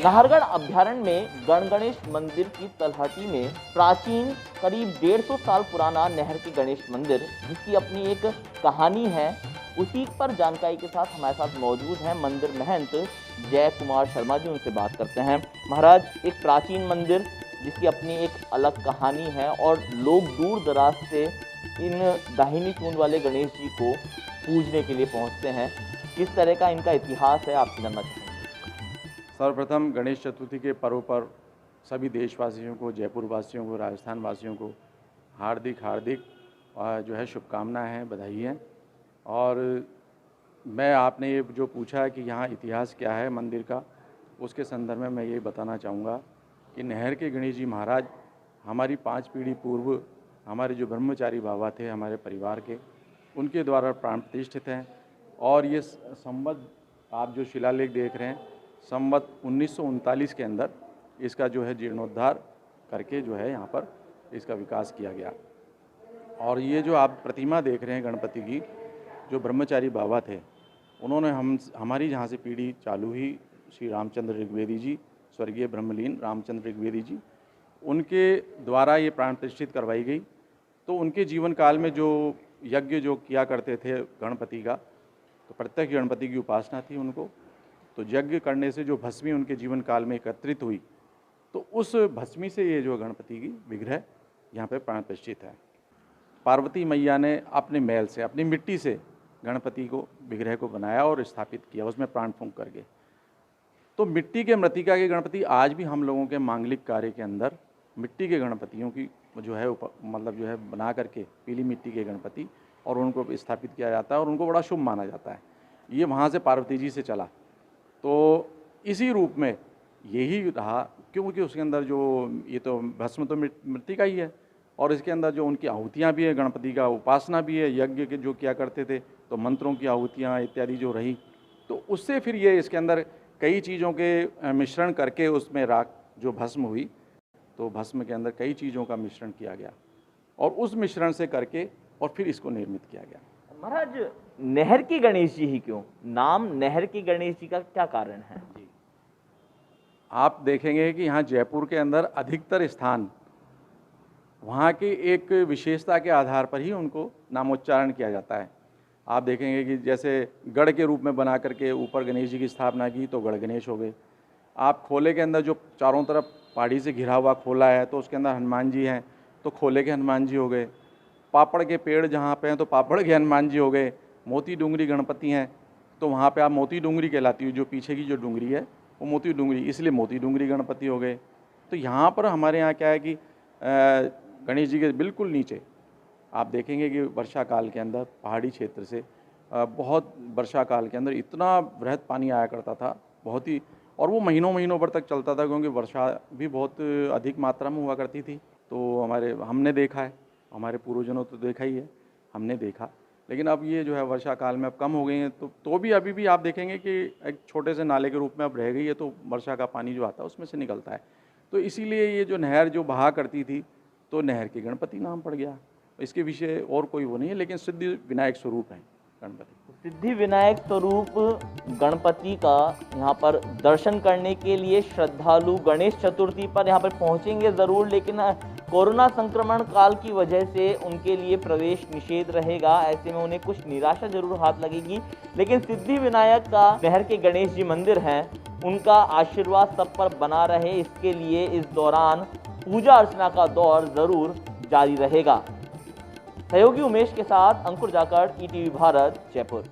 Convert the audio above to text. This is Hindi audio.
नाहरगढ़ अभ्यारण्य में गणगणेश मंदिर की तलहटी में प्राचीन करीब 150 साल पुराना नहर के गणेश मंदिर, जिसकी अपनी एक कहानी है, उसी पर जानकारी के साथ हमारे साथ मौजूद हैं मंदिर महंत जय कुमार शर्मा जी। उनसे बात करते हैं। महाराज, एक प्राचीन मंदिर जिसकी अपनी एक अलग कहानी है और लोग दूर दराज से इन दाहिनी सूंड वाले गणेश जी को पूजने के लिए पहुंचते हैं। किस तरह का इनका इतिहास है, आपसे जानना चाहेंगे। सर्वप्रथम गणेश चतुर्थी के पर्व पर सभी देशवासियों को, जयपुर वासियों को, राजस्थान वासियों को हार्दिक जो है शुभकामनाएं हैं, बधाई हैं। और मैं आपने ये जो पूछा है कि यहाँ इतिहास क्या है मंदिर का, उसके संदर्भ में मैं ये बताना चाहूँगा कि नहर के गणेश जी महाराज हमारी 5 पीढ़ी पूर्व हमारे जो ब्रह्मचारी बाबा थे हमारे परिवार के, उनके द्वारा प्राण प्रतिष्ठित हैं। और ये संवत आप जो शिलालेख देख रहे हैं, संवत 1939 के अंदर इसका जो है जीर्णोद्धार करके जो है यहाँ पर इसका विकास किया गया। और ये जो आप प्रतिमा देख रहे हैं गणपति की, जो ब्रह्मचारी बाबा थे, उन्होंने हमारी जहाँ से पीढ़ी चालू हुई, श्री रामचंद्र ऋग्वेदी जी, स्वर्गीय ब्रह्मलीन रामचंद्र ऋग्वेदी जी, उनके द्वारा ये प्राण प्रतिष्ठित करवाई गई। तो उनके जीवन काल में जो यज्ञ जो किया करते थे गणपति का, तो प्रत्यक्ष गणपति की उपासना थी उनको। तो यज्ञ करने से जो भस्मी उनके जीवन काल में एकत्रित हुई, तो उस भस्मी से ये जो गणपति की विग्रह यहाँ पे प्राण प्रतिष्ठित है। पार्वती मैया ने अपने मैल से, अपनी मिट्टी से गणपति को, विग्रह को बनाया और स्थापित किया, उसमें प्राण फूंक करके। तो मिट्टी के मृतिका के गणपति आज भी हम लोगों के मांगलिक कार्य के अंदर मिट्टी के गणपतियों की जो है मतलब जो है बना करके पीली मिट्टी के गणपति, और उनको स्थापित किया जाता है और उनको बड़ा शुभ माना जाता है। ये वहाँ से पार्वती जी से चला, तो इसी रूप में यही रहा, क्योंकि उसके अंदर जो ये तो भस्म तो मिट्टी का ही है, और इसके अंदर जो उनकी आहुतियाँ भी है, गणपति का उपासना भी है, यज्ञ के जो किया करते थे, तो मंत्रों की आहुतियाँ इत्यादि जो रही, तो उससे फिर ये इसके अंदर कई चीज़ों के मिश्रण करके उसमें राख जो भस्म हुई, तो भस्म के अंदर कई चीज़ों का मिश्रण किया गया और उस मिश्रण से करके और फिर इसको निर्मित किया गया। महाराज, नहर की गणेश जी ही क्यों? नाम नहर की गणेश जी का क्या कारण है? जी, आप देखेंगे कि यहाँ जयपुर के अंदर अधिकतर स्थान वहाँ की एक विशेषता के आधार पर ही उनको नामोच्चारण किया जाता है। आप देखेंगे कि जैसे गढ़ के रूप में बना करके ऊपर गणेश जी की स्थापना की, तो गढ़ गणेश हो गए। आप खोले के अंदर जो चारों तरफ पहाड़ी से घिरा हुआ खोला है, तो उसके अंदर हनुमान जी हैं, तो खोले के हनुमान जी हो गए। पापड़ के पेड़ जहाँ पे हैं, तो पापड़ के हनुमान जी हो गए। मोती डूंगरी गणपति हैं, तो वहाँ पे आप मोती डूंगरी कहलाती है, जो पीछे की जो डूंगरी है वो मोती डूंगरी, इसलिए मोती डूंगरी गणपति हो गए। तो यहाँ पर हमारे यहाँ क्या है कि गणेश जी के बिल्कुल नीचे आप देखेंगे कि वर्षा काल के अंदर पहाड़ी क्षेत्र से बहुत वर्षा काल के अंदर इतना बृहद पानी आया करता था, बहुत ही, और वो महीनों भर तक चलता था, क्योंकि वर्षा भी बहुत अधिक मात्रा में हुआ करती थी। तो हमने देखा है, हमारे पूर्वजनों तो देखा ही है, हमने देखा। लेकिन अब ये जो है वर्षा काल में अब कम हो गई हैं, तो भी अभी भी आप देखेंगे कि एक छोटे से नाले के रूप में अब रह गई है, तो वर्षा का पानी जो आता है उसमें से निकलता है। तो इसीलिए ये जो नहर जो बहा करती थी, तो नहर के गणपति नाम पड़ गया। इसके विषय और कोई वो नहीं है, लेकिन सिद्धि विनायक स्वरूप है गणपति। सिद्धि विनायक स्वरूप गणपति का यहाँ पर दर्शन करने के लिए श्रद्धालु गणेश चतुर्थी पर यहाँ पर पहुँचेंगे ज़रूर, लेकिन कोरोना संक्रमण काल की वजह से उनके लिए प्रवेश निषेध रहेगा। ऐसे में उन्हें कुछ निराशा जरूर हाथ लगेगी, लेकिन सिद्धि विनायक का नहर के गणेश जी मंदिर हैं, उनका आशीर्वाद सब पर बना रहे, इसके लिए इस दौरान पूजा अर्चना का दौर जरूर जारी रहेगा। सहयोगी उमेश के साथ अंकुर जाखड़, ईटीवी भारत, जयपुर।